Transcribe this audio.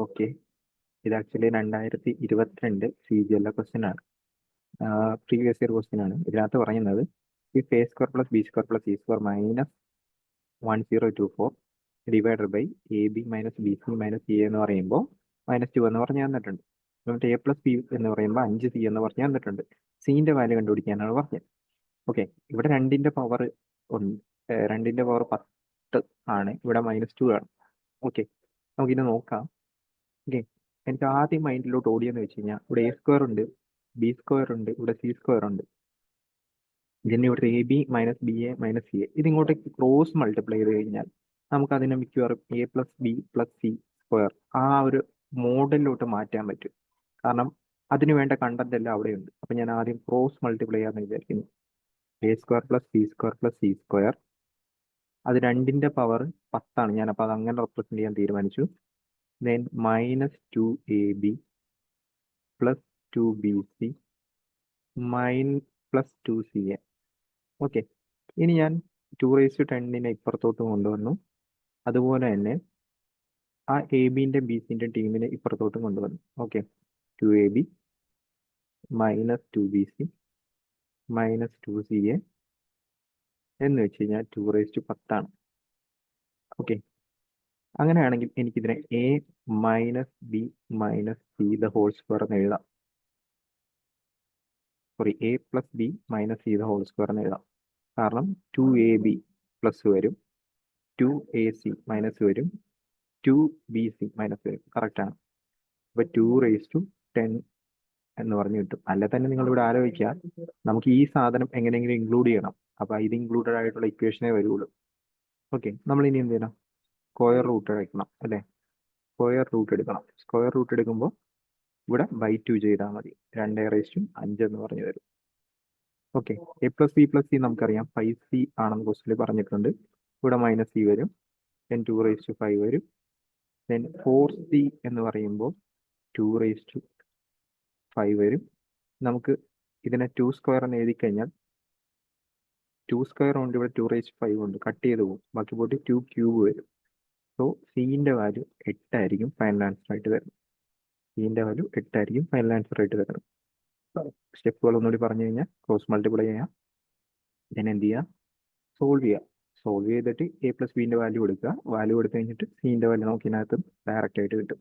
Okay, ഇത് actually 2022 CGL question ആണ്. Previous year question ആണ്. ഇതിനകത്ത് പറയുന്നത് if a square plus b square plus c square minus 1024 divided by a b minus b c minus c എന്ന് പറയുമ്പോൾ -2 എന്ന് പറഞ്ഞ് തന്നിട്ടുണ്ട്. എന്നിട്ട് എ പ്ലസ് ബി എന്ന് പറയുമ്പോൾ 5C എന്ന് പറഞ്ഞ് തന്നിട്ടുണ്ട്. സിന്റെ വാല്യൂ കണ്ടുപിടിക്കാനാണ് പറഞ്ഞത്. ഓക്കെ, ഇവിടെ 2ന്റെ പവർ ഉണ്ട്, 2ന്റെ പവർ 10 ആണ്, ഇവിടെ -2 ആണ്. ഓക്കെ, നമുക്കിത് നോക്കാം. ഓക്കെ, എനിക്ക് ആദ്യം മൈൻഡിലോട്ട് ഓടിയെന്ന് വെച്ച് കഴിഞ്ഞാൽ ഇവിടെ എ സ്ക്വയർ ഉണ്ട്, ബി സ്ക്വയർ ഉണ്ട്, ഇവിടെ സി സ്ക്വയർ ഉണ്ട്. ഇതിന് ഇവിടെ a b minus b a minus c a ഇതിങ്ങോട്ടേക്ക് ക്രോസ് മൾട്ടിപ്ലൈ ചെയ്ത് കഴിഞ്ഞാൽ നമുക്ക് അതിനെ മിക്കവാറും a plus b plus c square ആ ഒരു മോഡലിലോട്ട് മാറ്റാൻ പറ്റും. കാരണം അതിന് വേണ്ട കണ്ടന്റ് എല്ലാം അവിടെയുണ്ട്. അപ്പം ഞാൻ ആദ്യം ക്രോസ് മൾട്ടിപ്ലൈ ചെയ്യാന്ന് വിചാരിക്കുന്നു. A square plus b square plus c square, അത് 2ന്റെ പവർ 10 ആണ്. ഞാൻ അപ്പോൾ അത് അങ്ങനെ റെപ്രസെന്റ് ചെയ്യാൻ തീരുമാനിച്ചു. then -2ab plus 2bc plus 2ca. Okay, ഇനി ഞാൻ 2⁻10 ഇപ്പുറത്തോട്ട് കൊണ്ടുവന്നു. അതുപോലെ തന്നെ ആ എ ബിന്റെ ബി സിന്റെ ടീമിനെ ഇപ്പുറത്തോട്ടും കൊണ്ടുവന്നു. ഓക്കെ, 2ab -2bc -2ca എന്ന് വെച്ച് കഴിഞ്ഞാൽ 2⁻10 ആണ്. ഓക്കെ, അങ്ങനെയാണെങ്കിൽ എനിക്കിതിനെ a minus b minus c the whole square എന്ന് എഴുതാം. Sorry, a plus b minus c the whole square എന്ന് എഴുതാം. കാരണം 2ab പ്ലസ് വരും, 2ac മൈനസ് വരും, 2bc മൈനസ് വരും. കറക്റ്റാണ്. അപ്പോൾ 2⁻10 എന്ന് പറഞ്ഞു കിട്ടും. അല്ലെ തന്നെ നിങ്ങളിവിടെ ആലോചിക്കുക, നമുക്ക് ഈ സാധനം എങ്ങനെയെങ്കിലും ഇൻക്ലൂഡ് ചെയ്യണം. അപ്പോൾ ഇത് ഇൻക്ലൂഡഡ് ആയിട്ടുള്ള ഇക്വേഷനേ വരുള്ളൂ. ഓക്കെ, നമ്മൾ ഇനി എന്ത് ചെയ്യണം? സ്ക്വയർ റൂട്ട് എടുക്കണം അല്ലേ? സ്ക്വയർ റൂട്ട് എടുക്കണം. സ്ക്വയർ റൂട്ട് എടുക്കുമ്പോൾ ഇവിടെ /2 ചെയ്താൽ മതി. 2⁻5 എന്ന് പറഞ്ഞു തരും. Okay, A plus b plus C നമുക്കറിയാം 5c ആണെന്ന് ക്വസ്റ്റിൽ പറഞ്ഞിട്ടുണ്ട്. ഇവിടെ -c വരും, then 2⁻5 വരും, then 4c എന്ന് പറയുമ്പോൾ 2⁻5 വരും. നമുക്ക് ഇതിനെ 2 സ്ക്വയർ എന്ന് എഴുതി കഴിഞ്ഞാൽ 2 സ്ക്വയർ കൊണ്ട് ഇവിടെ 2⁻5 ഉണ്ട്, കട്ട് ചെയ്ത് പോകും. ബാക്കി പോയിട്ട് 2 ക്യൂബ് വരും. സോ സിന്റെ വാല്യൂ 8 ആയിരിക്കും ഫൈനൽ ആൻസർ ആയിട്ട് വരുന്നത്. സിന്റെ വാല്യൂ 8 ആയിരിക്കും ഫൈനൽ ആൻസർ ആയിട്ട് വരുന്നത്. സ്റ്റെപ്പുകൾ ഒന്നുകൂടി പറഞ്ഞു കഴിഞ്ഞാൽ ക്രോസ് മൾട്ടിപ്ലൈ ചെയ്യാം, then എന്ത് ചെയ്യുക? സോൾവ് ചെയ്യുക. സോൾവ് ചെയ്തിട്ട് എ പ്ലസ് ബിന്റെ വാല്യൂ എടുക്കുക. വാല്യൂ എടുത്തു കഴിഞ്ഞിട്ട് സിന്റെ വാല്യൂ നമുക്ക് ഇതിനകത്ത് ഡയറക്റ്റ് ആയിട്ട് കിട്ടും.